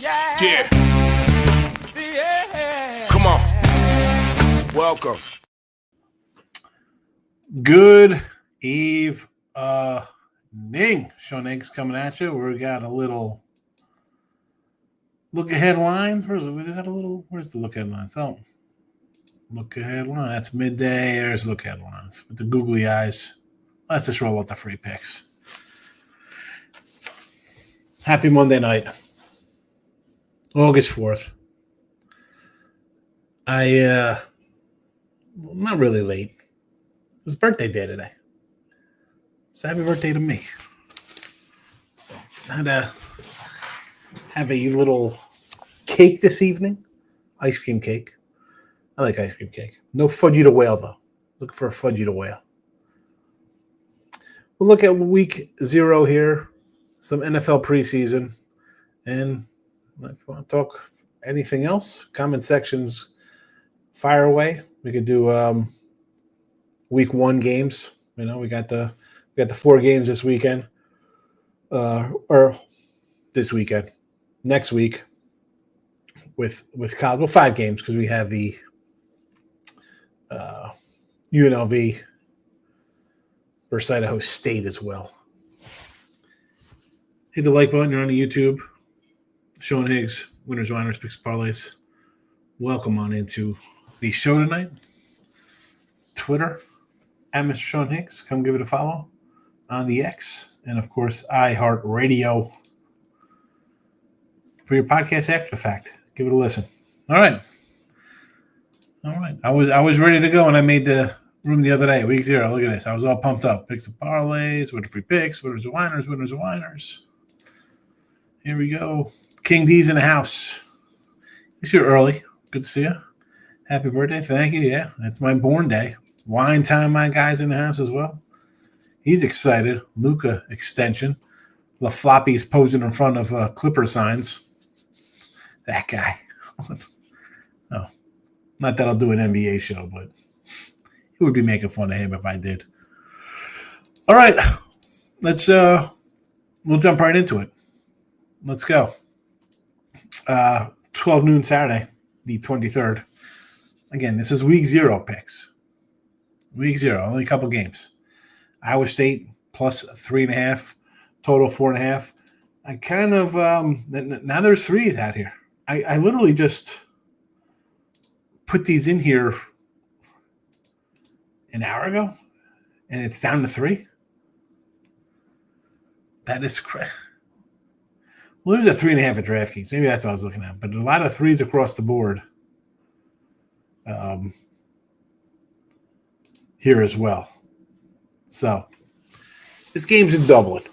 Yeah. Come on. Welcome. Good evening. Sean Higgs coming at you. We got a little look ahead lines. Where's the look ahead lines? Oh, look ahead line. That's midday. There's look ahead lines with the googly eyes. Let's just roll out the free picks. Happy Monday night, August 4th. Not really late. It was birthday day today. So happy birthday to me. So I had to have a little cake this evening. Ice cream cake. I like ice cream cake. No Fudgy-to Whale, though. Looking for a Fudgy-to Whale. We'll look at week 0 here. Some NFL preseason. And if you want to talk anything else, comment sections, fire away. We could do week 1 games. You know, we got the 4 games this weekend, or this weekend. Next week with college, well, 5 games because we have the UNLV versus Idaho State as well. Hit the like button. You're on the YouTube. Sean Higgs, Winners, Winers, Picks, Parlays. Welcome on into the show tonight. Twitter, at Mr. Sean Higgs. Come give it a follow on the X. And, of course, iHeartRadio for your podcast after the fact. Give it a listen. All right. I was ready to go when I made the room the other day, week 0. Look at this. I was all pumped up. Picks and parlays, with free picks, winners and whiners. Here we go. King D's in the house. It's here early. Good to see you. Happy birthday. Thank you. Yeah, it's my born day. Wine time, my guy's in the house as well. He's excited. Luca extension. La Floppy's posing in front of Clipper signs. That guy. Oh, not that I'll do an NBA show, but it would be making fun of him if I did. All right, let's we'll jump right into it. Let's go. 12 noon Saturday, the 23rd. Again, this is week 0 picks. Week 0, only a couple games. Iowa State plus 3.5, total 4.5. I kind of now there's 3s out here. I literally just put these in here an hour ago, and it's down to 3. That is crazy. Well, there's a 3.5 at DraftKings. Maybe that's what I was looking at. But a lot of 3s across the board here as well. So this game's in Dublin.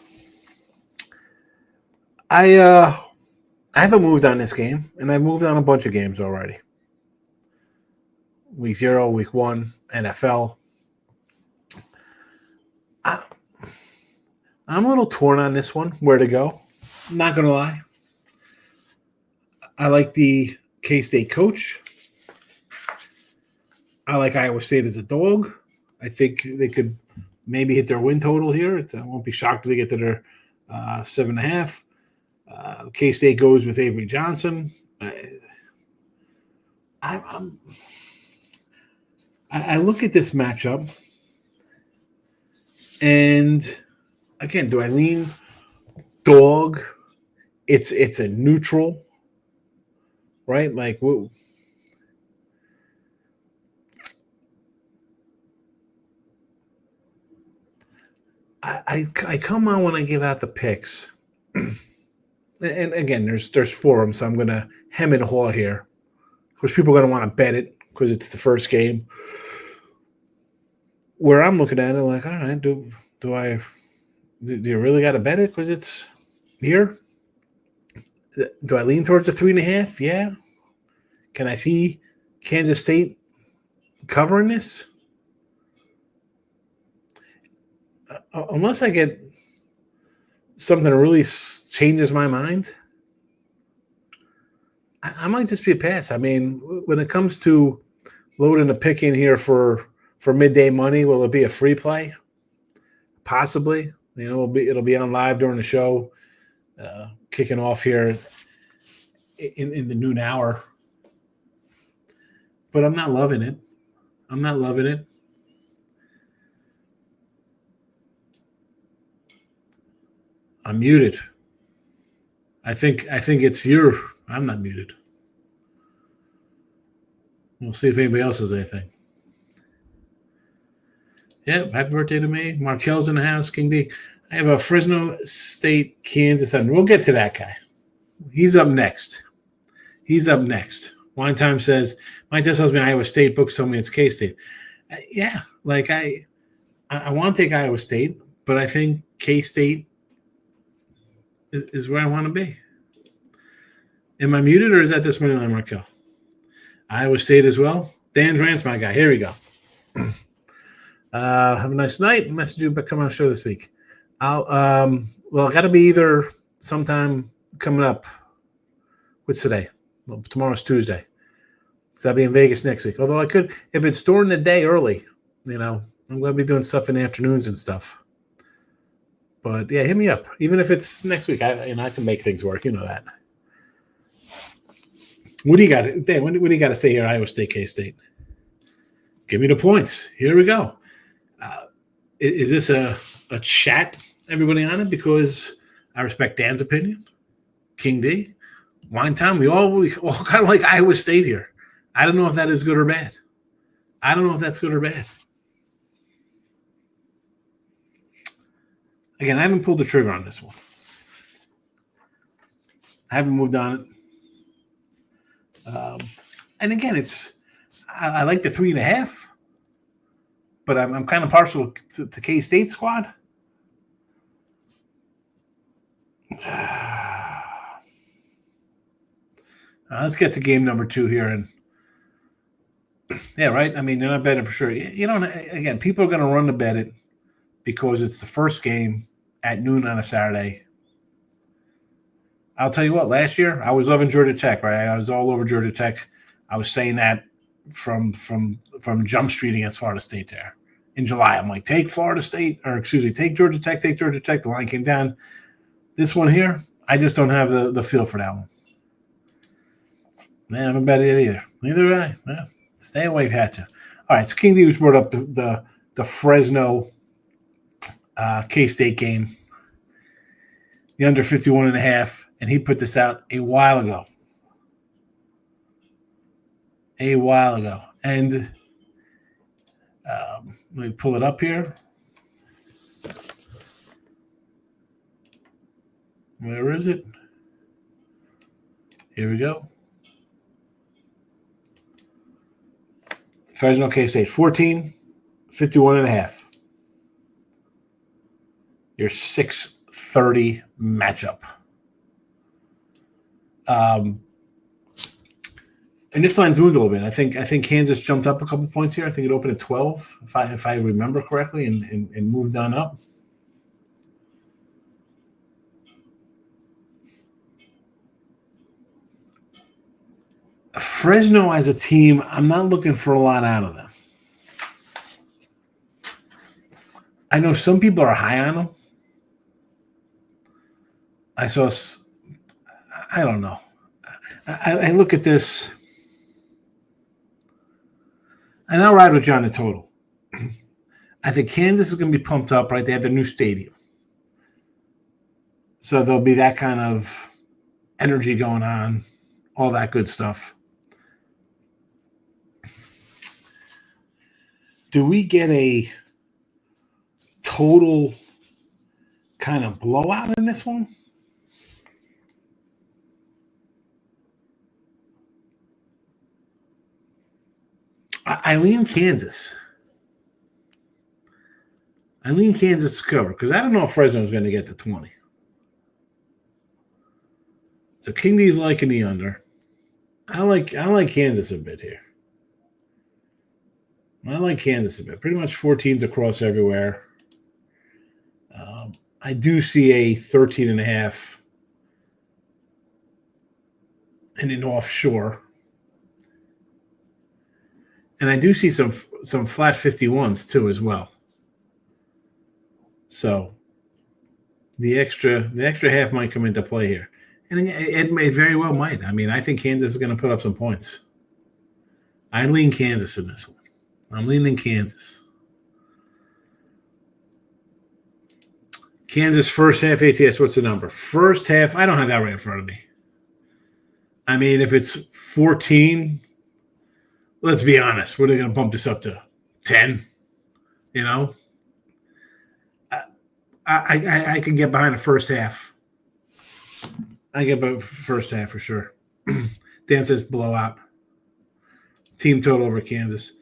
I haven't moved on this game, and I've moved on a bunch of games already. Week 0, week 1, NFL. I'm a little torn on this one, where to go. I'm not going to lie. I like the K-State coach. I like Iowa State as a dog. I think they could maybe hit their win total here. I won't be shocked if they get to their 7.5. K-State goes with Avery Johnson. I look at this matchup, and again, do I lean dog? It's a neutral, right? Like, whoa. I come on when I give out the picks, and again, there's forums, so I'm gonna hem and haw here. Of course, people are gonna want to bet it because it's the first game. Where I'm looking at it, like, all right, do you really got to bet it because it's here? Do I lean towards the 3.5? Yeah. Can I see Kansas State covering this? Unless I get something that really changes my mind, I might just be a pass. I mean, when it comes to loading a pick in here for midday money, will it be a free play? Possibly. You know, it'll be on live during the show, kicking off here in the noon hour. But I'm not loving it. I'm not loving it. I'm muted. I think it's your. I'm not muted. We'll see if anybody else has anything. Yep, happy birthday to me. Markel's in the house, King D. I have a Fresno State, Kansas. And we'll get to that guy. He's up next. Wine Time says, my test tells me Iowa State. Books tell me it's K-State. Yeah, like I want to take Iowa State, but I think K-State is where I want to be. Am I muted or is that just Moneyline Markel? Iowa State as well. Dan Drance, my guy. Here we go. Have a nice night. Message you, but come on the show this week. I got to be either sometime coming up. What's today? Well, tomorrow's Tuesday. So I'll be in Vegas next week. Although I could, if it's during the day early, I'm going to be doing stuff in the afternoons and stuff. But yeah, hit me up. Even if it's next week, I can make things work. You know that. What do you got, Dan? What do you got to say here? Iowa State, K-State. Give me the points. Here we go. Is this a chat? Everybody on it because I respect Dan's opinion. King D, Wine Time. We all kind of like Iowa State here. I don't know if that is good or bad. I don't know if that's good or bad. Again, I haven't pulled the trigger on this one. I haven't moved on it. And again, I like the 3.5, but I'm kind of partial to K-State squad. Let's get to game number 2 here, and yeah, right. I mean, they're not betting for sure. Again, people are going to run to bet it because it's the first game at noon on a Saturday. I'll tell you what. Last year, I was loving Georgia Tech. Right, I was all over Georgia Tech. I was saying that from Jump Street against Florida State there in July. I'm like, take Florida State, take Georgia Tech, take Georgia Tech. The line came down. This one here, I just don't have the feel for that one. Man, I haven't bet it either. Neither do I. Yeah, stay away if you had to. All right, so King D was brought up the Fresno K-State game, the under 51.5, and he put this out a while ago. And let me pull it up here. Where is it? Here we go. Fresno K-State, 14, 51.5. Your 6:30 matchup. And this line's moved a little bit. I think Kansas jumped up a couple points here. I think it opened at 12, if I remember correctly, and moved on up. Fresno as a team, I'm not looking for a lot out of them. I know some people are high on them. I don't know. I look at this, and I'll ride with John in total. I think Kansas is going to be pumped up, right? They have their new stadium. So there'll be that kind of energy going on, all that good stuff. Do we get a total kind of blowout in this one? I lean Kansas. I lean Kansas to cover because I don't know if Fresno is going to get to 20. So King D's liking the under. I like Kansas a bit here. I like Kansas a bit. Pretty much 14s across everywhere. I do see a 13.5 in an offshore. And I do see some flat 51s too as well. So the extra half might come into play here. And it may very well might. I mean, I think Kansas is going to put up some points. I lean Kansas in this one. I'm leaning Kansas. Kansas first half ATS, what's the number? First half, I don't have that right in front of me. I mean, if it's 14, let's be honest, what are they going to bump this up to? 10? You know? I can get behind the first half. I get behind the first half for sure. Dan says blowout. Team total over Kansas.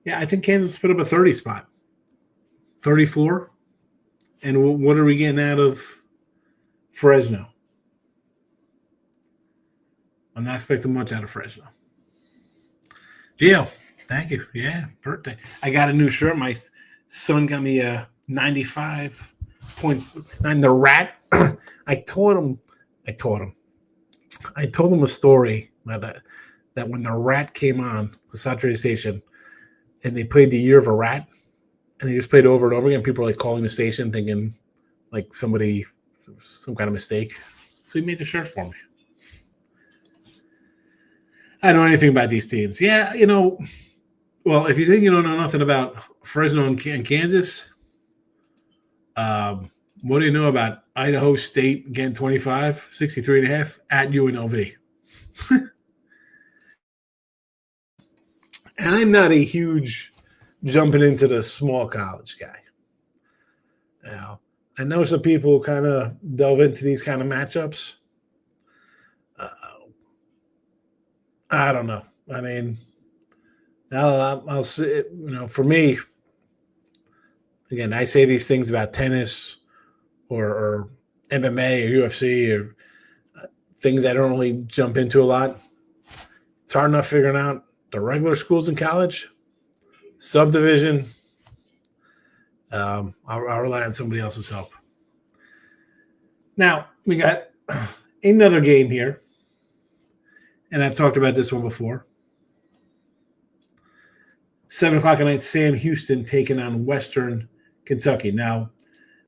Yeah, I think Kansas put up a 30 spot. 34. And what are we getting out of Fresno? I'm not expecting much out of Fresno. Gio, thank you. Yeah, birthday. I got a new shirt. My son got me a 95.9. The Rat. I told him a story that when the Rat came on the Saturday station and they played the Year of a Rat, and they just played over and over again, people were like calling the station thinking like some kind of mistake. So he made the shirt for me. I don't know anything about these teams. Yeah, well, if you think you don't know nothing about Fresno and Kansas, what do you know about Idaho State getting 25, 63.5 at UNLV? And I'm not a huge jumping into the small college guy. Now, I know some people kind of delve into these kind of matchups. I don't know. I mean, I'll say, for me, again, I say these things about tennis or MMA or UFC or things I don't really jump into a lot. It's hard enough figuring out the regular schools in college, subdivision. I'll rely on somebody else's help. Now, we got another game here. And I've talked about this one before. 7 o'clock at night, Sam Houston taking on Western Kentucky. Now,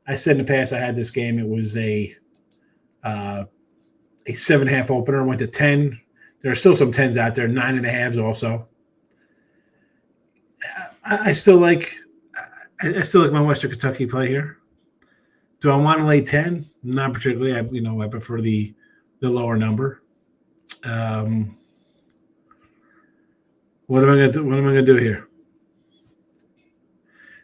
I said in the past I had this game. It was a 7.5 opener. Went to 10. There are still some 10s out there, 9.5s also. I still like my Western Kentucky play here. Do I want to lay 10? Not particularly. I prefer the lower number. What am I gonna do here?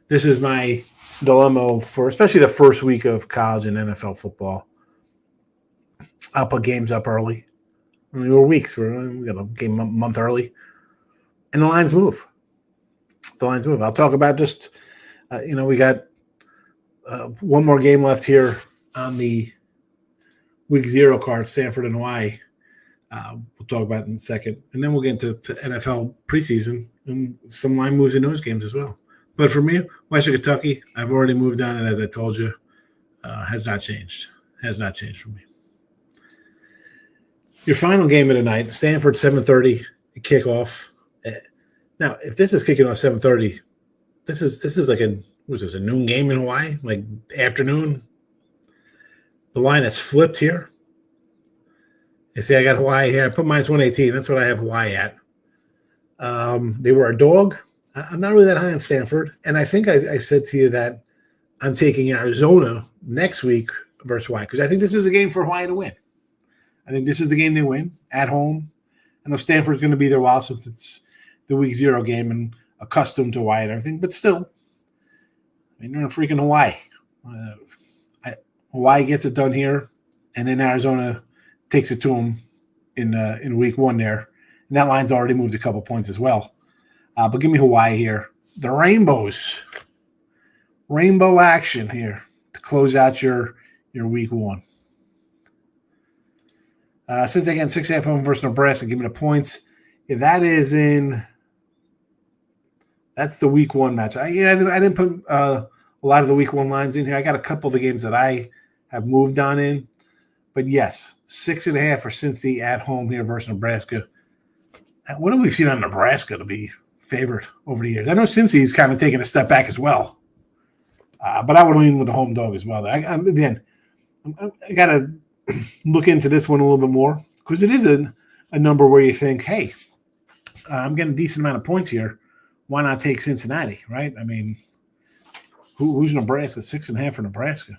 This is my dilemma for especially the first week of college and NFL football. I'll put games up early. We're weeks. We got a game a month early, and the lines move. I'll talk about just we got one more game left here on the week 0 card, Stanford and Hawaii. We'll talk about it in a second. And then we'll get into NFL preseason and some line moves in those games as well. But for me, Western Kentucky, I've already moved on it, as I told you. Has not changed. Has not changed for me. Your final game of the night, Stanford 7:30 kickoff. Now, if this is kicking off 7:30, this is like a noon game in Hawaii, like afternoon. The line has flipped here. You see, I got Hawaii here. I put minus 118. That's what I have Hawaii at. They were a dog. I'm not really that high on Stanford. And I think I said to you that I'm taking Arizona next week versus Hawaii because I think this is a game for Hawaii to win. I think this is the game they win at home. I know Stanford's going to be there a while since it's the week 0 game and accustomed to Hawaii and everything. But still, I mean, they're in freaking Hawaii. Hawaii gets it done here, and then Arizona takes it to them in week 1 there. And that line's already moved a couple points as well. But give me Hawaii here. The Rainbows. Rainbow action here to close out your week 1. Since again, 6.5 home versus Nebraska, give me the points. Yeah, that's the week 1 match. I didn't put a lot of the week 1 lines in here. I got a couple of the games that I have moved on in. But yes, 6.5 for Cincy at home here versus Nebraska. What have we seen on Nebraska to be favored over the years? I know Cincy's kind of taking a step back as well. But I would lean with the home dog as well. I got to look into this one a little bit more because it is a number where you think, hey, I'm getting a decent amount of points here. Why not take Cincinnati, right? I mean, who's Nebraska? 6.5 for Nebraska.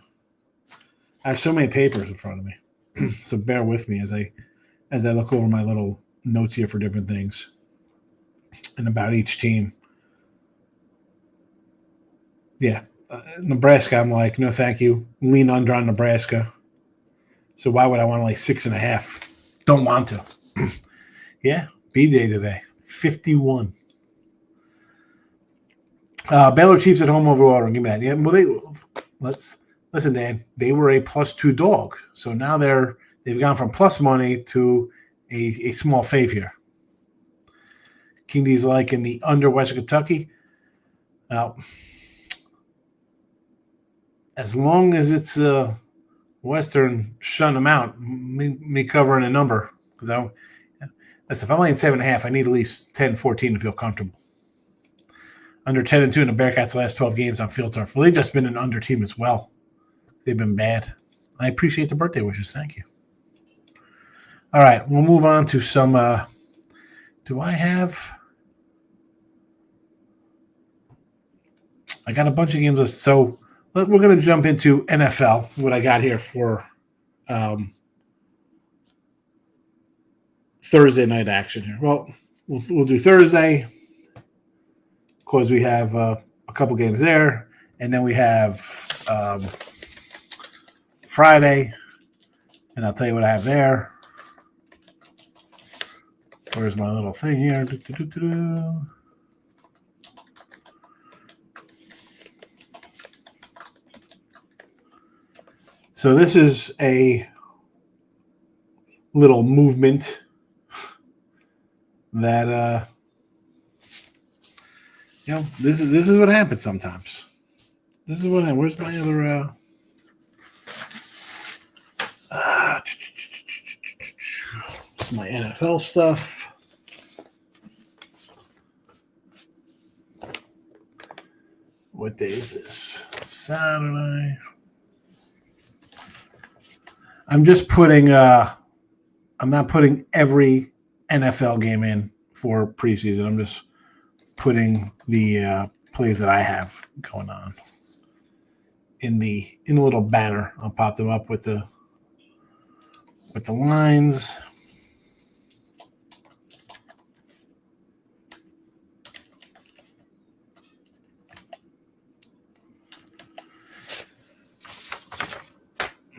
I have so many papers in front of me, so bear with me as I look over my little notes here for different things and about each team. Yeah, Nebraska, I'm like, no, thank you. Lean under on Nebraska. So why would I want to like 6.5? Don't want to. Yeah, B-Day today, 51. Baylor Chiefs at home over Auburn. Give me that. Yeah, well, let's listen, Dan. They were a +2 dog, so now they've gone from plus money to a small fave here. King D's like in the under Western Kentucky. Now, as long as it's Western, shun them out. Me covering a number because if I'm laying 7.5, I need at least 10, 14 to feel comfortable. Under 10-2 in the Bearcats' last 12 games on Field Turf. Well, they've just been an under team as well. They've been bad. I appreciate the birthday wishes. Thank you. All right, we'll move on to some. Do I have? I got a bunch of games. So we're going to jump into NFL. What I got here for Thursday night action here. Well, we'll do Thursday because we have a couple games there, and then we have Friday, and I'll tell you what I have there. Where's my little thing here? So this is a little movement that this is what happens sometimes. This is what happens. Where's my other my NFL stuff. What day is this? Saturday. I'm just putting I'm not putting every NFL game in for preseason. I'm just putting the plays that I have going on in the little banner. I'll pop them up with the lines.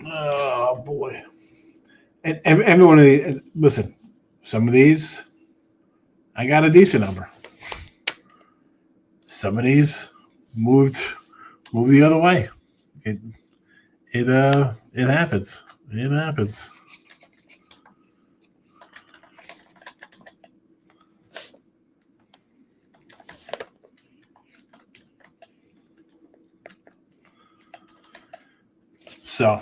Oh boy! And every one of these. Listen, some of these I got a decent number. Some of these moved the other way. It happens. It happens. So,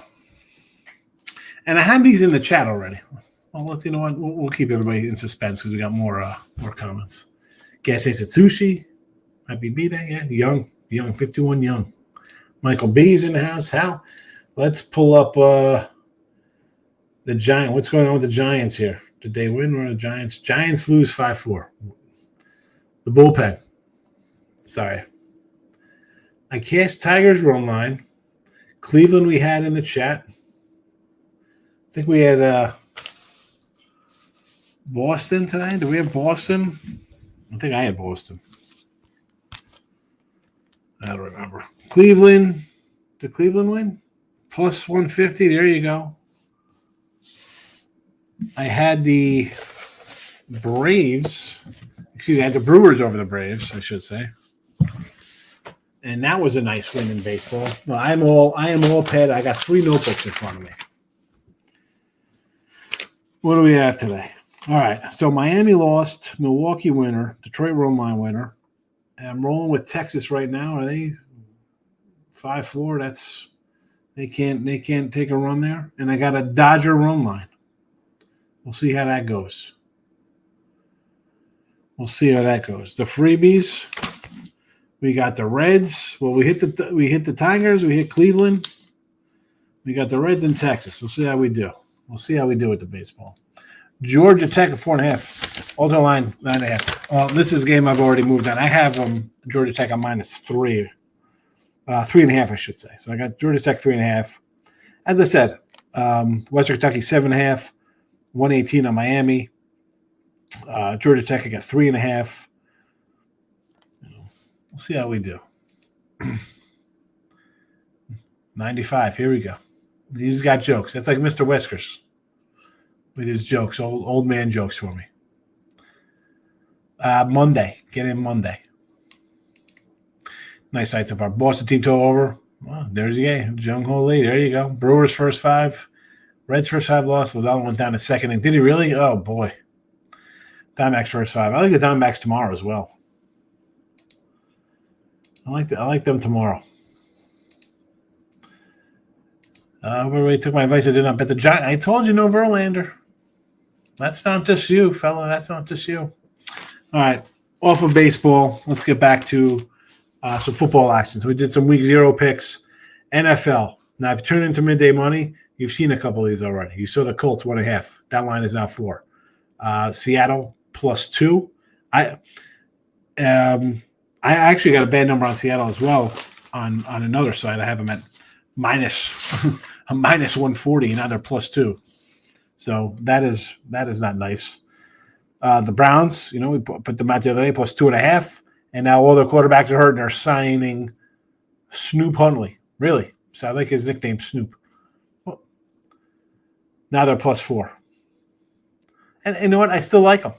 and I had these in the chat already. Well, let's, you know what? We'll keep everybody in suspense because we got more comments. Gas Ace at Sushi. Happy B-Day. Yeah, young, 51 young. Michael B's in the house. Hal, let's pull up the Giant. What's going on with the Giants here? Did they win or the Giants? Giants lose 5-4. The bullpen. Sorry. I cashed Tigers run line. Cleveland we had in the chat. I think we had Boston today. Do we have Boston? I think I had Boston. I don't remember. Cleveland. Did Cleveland win? Plus 150. There you go. I had the Braves. Excuse me, I had the Brewers over the Braves, I should say. And that was a nice win in baseball. Well, I am all paid. I got 3 notebooks in front of me. What do we have today? All right. So Miami lost, Milwaukee winner, Detroit run line winner. I'm rolling with Texas right now. Are they 5-4? That's they can't take a run there. And I got a Dodger run line. We'll see how that goes. The freebies. We got the Reds. Well, we hit the Tigers. We hit Cleveland. We got the Reds in Texas. We'll see how we do. We'll see how we do with the baseball. Georgia Tech at 4.5. Alternate line 9.5. Well, this is a game I've already moved on. I have Georgia Tech on -3, 3.5, I should say. So I got Georgia Tech 3.5. As I said, Western Kentucky 7.5, 118 on Miami. Georgia Tech I got 3.5. We'll see how we do. 95. Here we go. He's got jokes. That's like Mr. Whiskers with his jokes, old man jokes for me. Monday. Get in Monday. Nice sight so far. Boston team total over. Well, there's the game. Jung Ho Lee. There you go. Brewers first 5. Reds first 5 lost. Liddell went down to second. And did he really? Oh, boy. Diamondbacks first 5. I like the Diamondbacks tomorrow as well. I like them tomorrow. Everybody took my advice. I did not bet the Giants. I told you no Verlander. That's not just you, fella. That's not just you. All right. Off of baseball, let's get back to some football action. So we did some week 0 picks. NFL. Now, if you turn into midday money, you've seen a couple of these already. You saw the Colts 1.5. That line is now 4. Seattle +2. I actually got a bad number on Seattle as well on another side. I have them at -140, now they're +2. So that is not nice. The Browns, we put them out the other day +2.5, and now all their quarterbacks are hurt and they're signing Snoop Huntley. Really? So I like his nickname, Snoop. Well, now they're +4. And you know what? I still like them.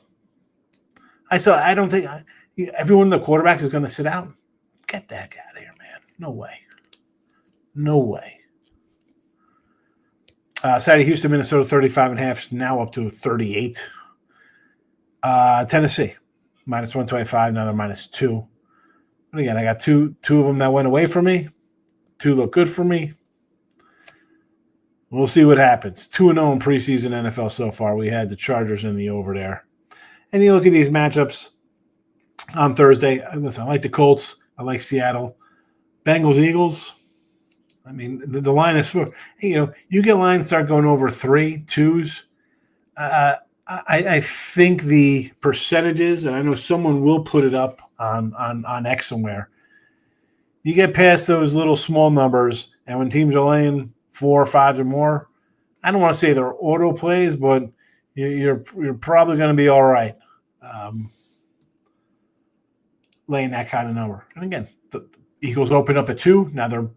I don't think everyone in the quarterbacks is going to sit out. Get the heck out of here, man. No way. No way. Saturday, Houston, Minnesota, 35.5, now up to 38. Tennessee, -125, now they're -2. And again, I got two of them that went away from me. 2 look good for me. We'll see what happens. 2-0 in preseason NFL so far. We had the Chargers in the over there. And you look at these matchups on Thursday. Listen, I like the Colts. I like Seattle. Bengals, Eagles. I mean, the line is for, you get lines start going over 3, 2s. I think the percentages, and I know someone will put it up on X somewhere. You get past those little small numbers, and when teams are laying 4 or 5 or more, I don't want to say they're auto plays, but you're probably going to be all right laying that kind of number. And again, the Eagles open up at 2, now they're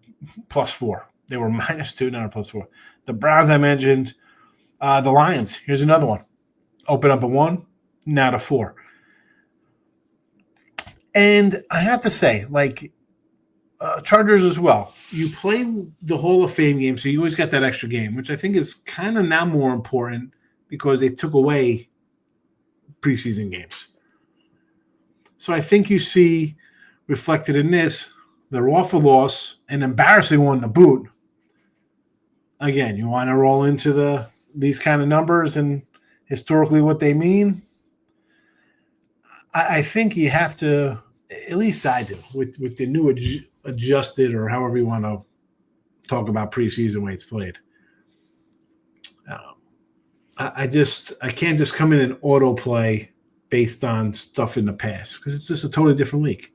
+4. They were -2, now they're +4. The Browns I mentioned, the Lions. Here's another one. Open up at 1, now to 4. And I have to say, Chargers as well. You play the Hall of Fame game, so you always got that extra game, which I think is kind of now more important because they took away preseason games. So I think you see reflected in this, they're off a loss, an embarrassing one to boot. Again, you want to roll into these kind of numbers and historically what they mean. I think you have to, at least I do, with the new adjusted or however you want to talk about preseason way it's played. I can't just come in and auto play based on stuff in the past because it's just a totally different league,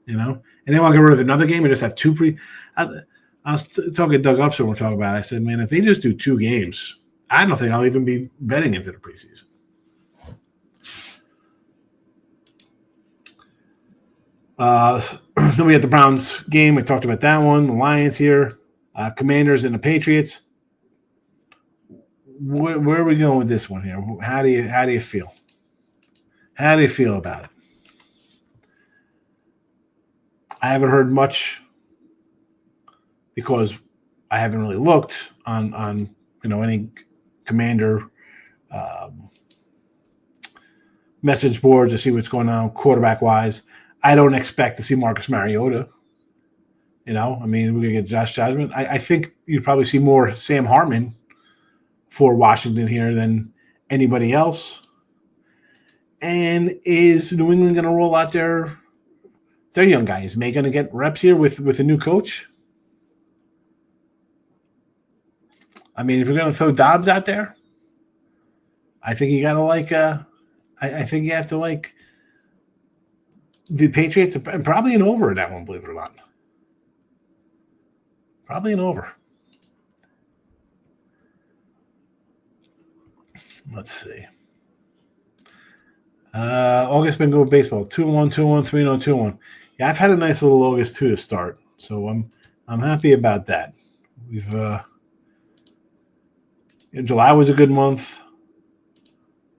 And then I'll get rid of another game and just have 2 I was talking to Doug Upson when we're talking about it. I said, man, if they just do 2 games, I don't think I'll even be betting into the preseason. Then we had the Browns game. We talked about that one. The Lions here, Commanders and the Patriots. Where are we going with this one here? How do you feel? How do you feel about it? I haven't heard much because I haven't really looked on any Commander message boards to see what's going on quarterback wise. I don't expect to see Marcus Mariota. We're going to get Josh Jasmine. I think you'd probably see more Sam Hartman for Washington here than anybody else. And is New England going to roll out their young guy? Is May going to get reps here with a new coach? I mean, if you're going to throw Dobbs out there, I think you got to like. I think you have to like the Patriots, and probably an over in that one. Believe it or not, probably an over. Let's see. August been good baseball. 2-1, 2-1, 3-0, 2-1. Yeah, I've had a nice little August too to start, so I'm happy about that. We've July was a good month.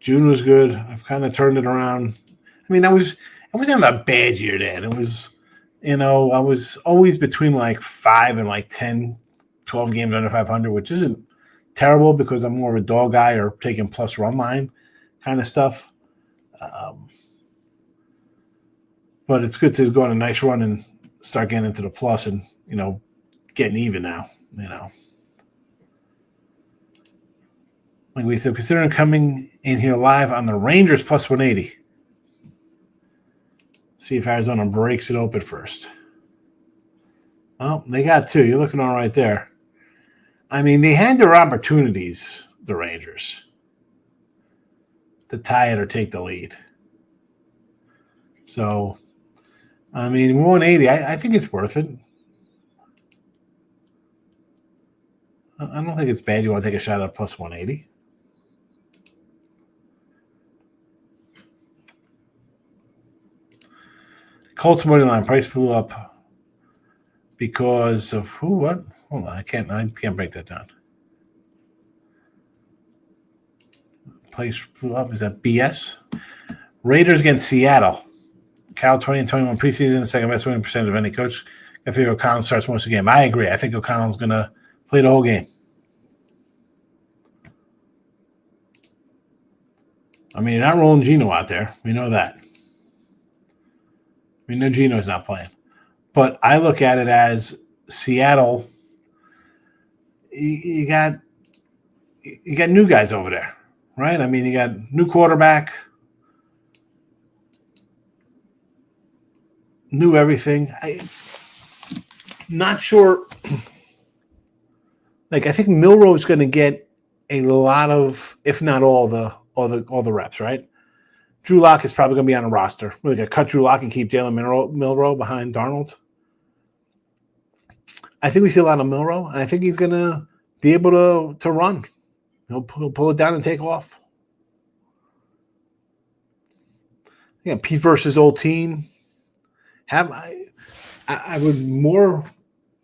June was good. I've kind of turned it around. I mean, I wasn't having a bad year then. It was, I was always between like 5 and like 10, 12 games under 500, which isn't terrible because I'm more of a dog guy or taking plus run line kind of stuff. But it's good to go on a nice run and start getting into the plus and, getting even now, Like we said, considering coming in here live on the Rangers plus 180. See if Arizona breaks it open first. Well, they got 2. You're looking all right there. I mean, they had their opportunities, the Rangers, to tie it or take the lead. So, I mean, 180, I think it's worth it. I don't think it's bad. You want to take a shot at plus 180. Colts money line price flew up because of who? What? Hold on, I can't break that down. Price flew up. Is that BS? Raiders against Seattle. Cal 20 and 21 preseason, second best winning percentage of any coach. I figure O'Connell starts most of the game. I agree. I think O'Connell's going to play the whole game. I mean, you're not rolling Geno out there. We know that. We know Geno's not playing. But I look at it as Seattle, you got new guys over there, right? I mean, you got new quarterback, new everything. Not sure. Like, I think Milroe's going to get a lot of, if not all the reps, right? Drew Lock is probably going to be on a roster. We're going to cut Drew Lock and keep Jalen Milroe behind Darnold. I think we see a lot of Milroe, and I think he's going to be able to run. He'll pull it down and take off. Yeah, Pete versus old team. I would more,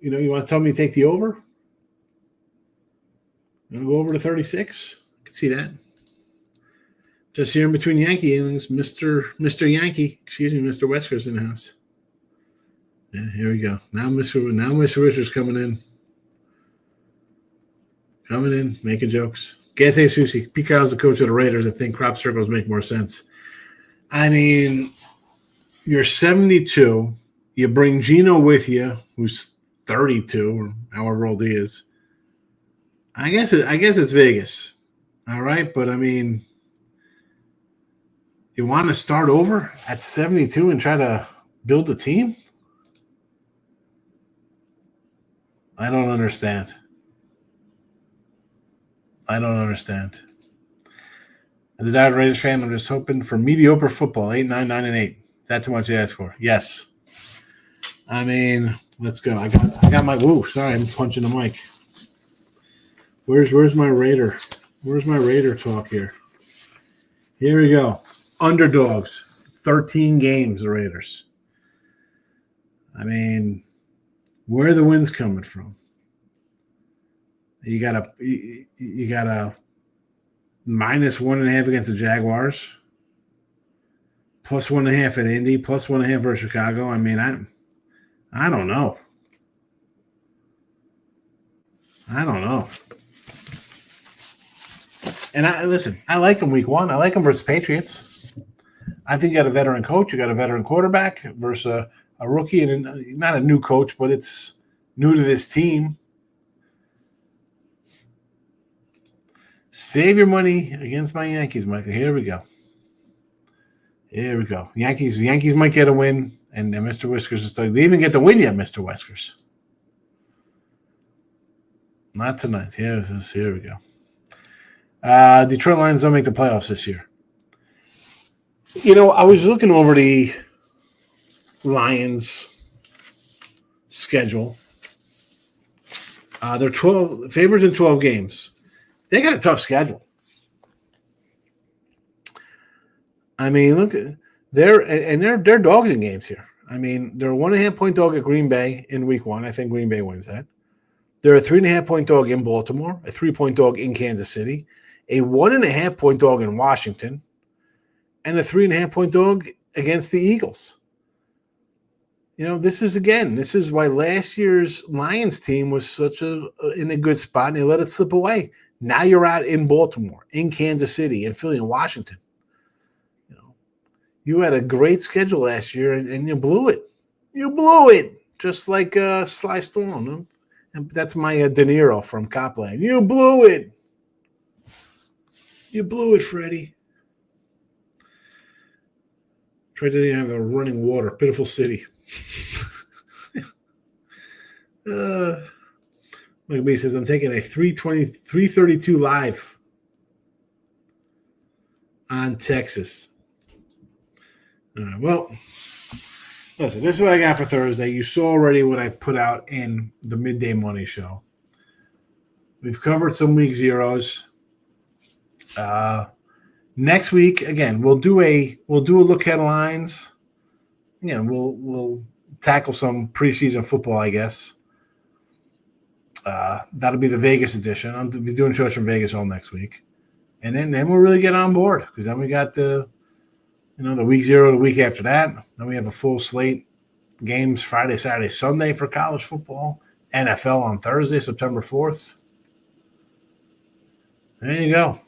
you want to tell me to take the over? I'm going to go over to 36. I can see that. Just here in between Yankee innings, Mr. Yankee, Mr. Wesker's in the house. Yeah, here we go. Now Mr. Wisher's coming in, making jokes. Gas A Sushi. Pete Carroll's the coach of the Raiders. I think crop circles make more sense. I mean, you're 72. You bring Geno with you, who's 32 or however old he is. I guess it's Vegas. All right, but I mean, you want to start over at 72 and try to build a team? I don't understand. As a diehard Raiders fan, I'm just hoping for mediocre football, 8, 9, 9, and 8. Is that too much to ask for? Yes. I mean, let's go. I got my sorry, I'm punching the mic. Where's my Raider? Where's my Raider talk here? Here we go. Underdogs, 13 games, the Raiders. I mean, where are the wins coming from? You got a -1.5 against the Jaguars, +1.5 at Indy, +1.5 versus Chicago. I mean, I don't know. And I like him week 1. I like him versus Patriots. I think you got a veteran coach. You got a veteran quarterback versus a rookie, and not a new coach, but it's new to this team. Save your money against my Yankees, Michael. Here we go. Yankees might get a win, and Mr. Whiskers is still. They even get the win yet, Mr. Whiskers. Not tonight. Here we go. Detroit Lions don't make the playoffs this year. I was looking over the Lions schedule. They're 12 favorites in 12 games. They got a tough schedule. I mean, look, they're dogs in games here. I mean, they're a 1.5-point dog at Green Bay in week 1. I think Green Bay wins that. They're a 3.5-point dog in Baltimore, a 3-point dog in Kansas City, a 1.5-point dog in Washington, and a 3.5-point dog against the Eagles. This is why last year's Lions team was in a good spot, and they let it slip away. Now you're out in Baltimore, in Kansas City, in Philly, and Washington. You had a great schedule last year, and you blew it. You blew it, just like Sly Stallone. And that's my De Niro from Copland. You blew it. You blew it, Freddie. Tried to have a running water. Pitiful city. Mike B says, I'm taking a 332 live on Texas. All right, well, listen, this is what I got for Thursday. You saw already what I put out in the Midday Money Show. We've covered some week zeros. Next week, again, we'll do a look at lines. Again, we'll tackle some preseason football, I guess. That'll be the Vegas edition. I'll be doing shows from Vegas all next week, and then we'll really get on board because then we got the week 0, the week after that. Then we have a full slate games Friday, Saturday, Sunday for college football. NFL on Thursday, September 4th. There you go.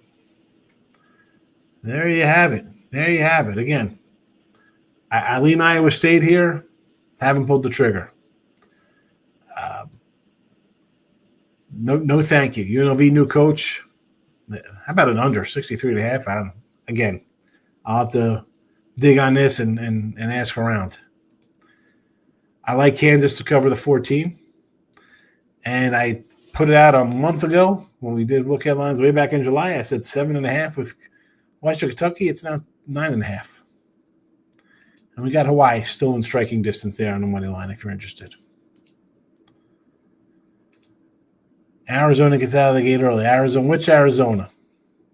There you have it. Again, I lean Iowa State here. Haven't pulled the trigger. No, thank you. UNLV new coach. How about an under 63.5? Again, I'll have to dig on this and ask around. I like Kansas to cover the 14. And I put it out a month ago when we did look at lines way back in July. I said 7.5 with Western Kentucky. It's now 9.5. And we got Hawaii still in striking distance there on the money line if you're interested. Arizona gets out of the gate early. Which Arizona?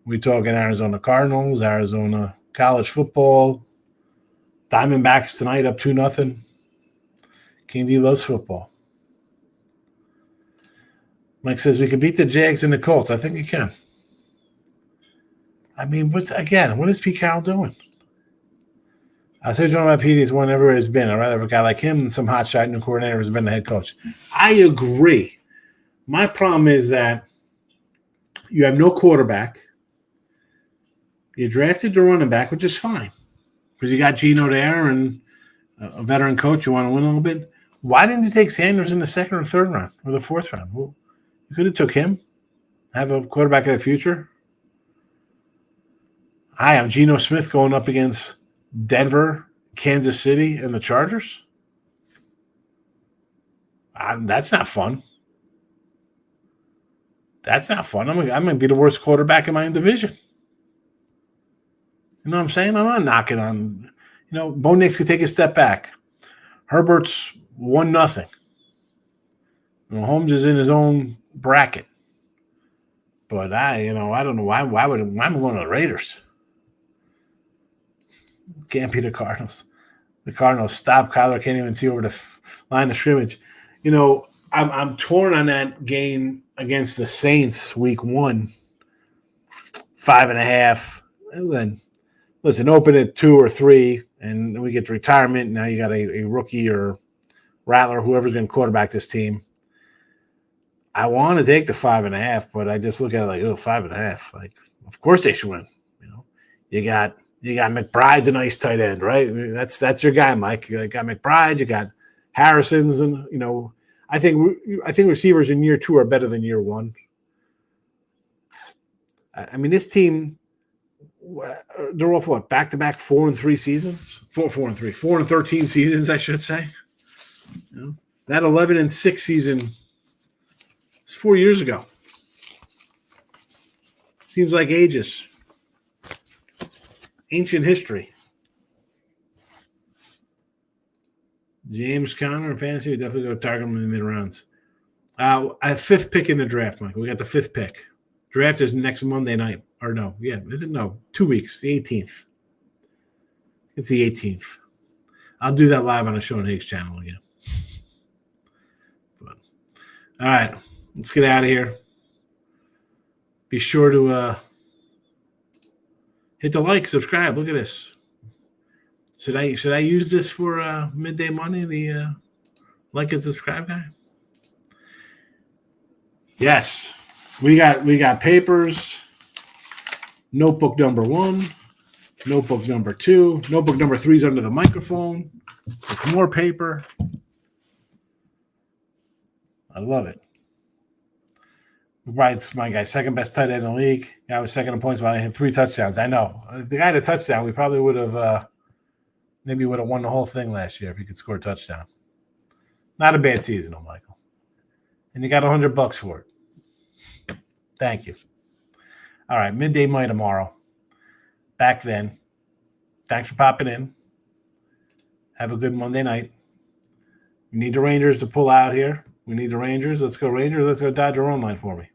We talking Arizona Cardinals, Arizona college football, Diamondbacks tonight up 2-0. King D loves football. Mike says we can beat the Jags and the Colts. I think we can. I mean, what is Pete Carroll doing? I said John about Pete is one ever has been. I'd rather have a guy like him than some hotshot new coordinator who's been the head coach. I agree. My problem is that you have no quarterback. You drafted the running back, which is fine because you got Geno there and a veteran coach. You want to win a little bit. Why didn't you take Sanders in the 2nd or 3rd round or the 4th round? Well, you could have took him, have a quarterback of the future. Hi, I'm Geno Smith going up against Denver, Kansas City, and the Chargers. That's not fun. That's not fun. I'm going to be the worst quarterback in my division. You know what I'm saying? I'm not knocking on – Bo Nix could take a step back. Herbert's 1-0. Mahomes is in his own bracket. But I don't know why am I going to the Raiders? Can't be the Cardinals. The Cardinals stop Kyler, can't even see over the line of scrimmage. I'm torn on that game against the Saints week 1, 5.5. And then, listen, open at 2 or 3, and we get to retirement. Now you got a rookie or Rattler, whoever's going to quarterback this team. I want to take the 5.5, but I just look at it like, 5.5. Like, of course they should win. You got McBride's a nice tight end, right? That's your guy, Mike. You got McBride, you got Harrison's, and I think receivers in year 2 are better than year 1. I mean, this team, they're off what, back-to-back 4-3 seasons? 4-3, 4-13 seasons, I should say. That 11-6 season is 4 years ago. Seems like ages. Ancient history. James Conner in fantasy, we definitely go target him in the mid rounds. I have 5th pick in the draft, Michael. We got the 5th pick. Draft is next Monday night. Or no, yeah, is it? No, 2 weeks, the 18th. It's the 18th. I'll do that live on the Sean Higgs channel again. But, all right, let's get out of here. Be sure to hit the like, subscribe. Look at this. Should I use this for midday money? The like and subscribe guy. Yes, we got papers. Notebook number 1, notebook number 2, notebook number 3 is under the microphone. With more paper. I love it. Right, my guy, second best tight end in the league. Guy was second in points, but I had 3 touchdowns. I know. If the guy had a touchdown, we probably would have maybe would have won the whole thing last year if he could score a touchdown. Not a bad season, though, Michael. And you got $100 for it. Thank you. All right, midday money tomorrow. Back then. Thanks for popping in. Have a good Monday night. We need the Rangers to pull out here. We need the Rangers. Let's go Rangers. Let's go Dodger online for me.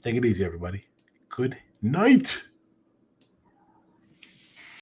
Take it easy, everybody. Good night.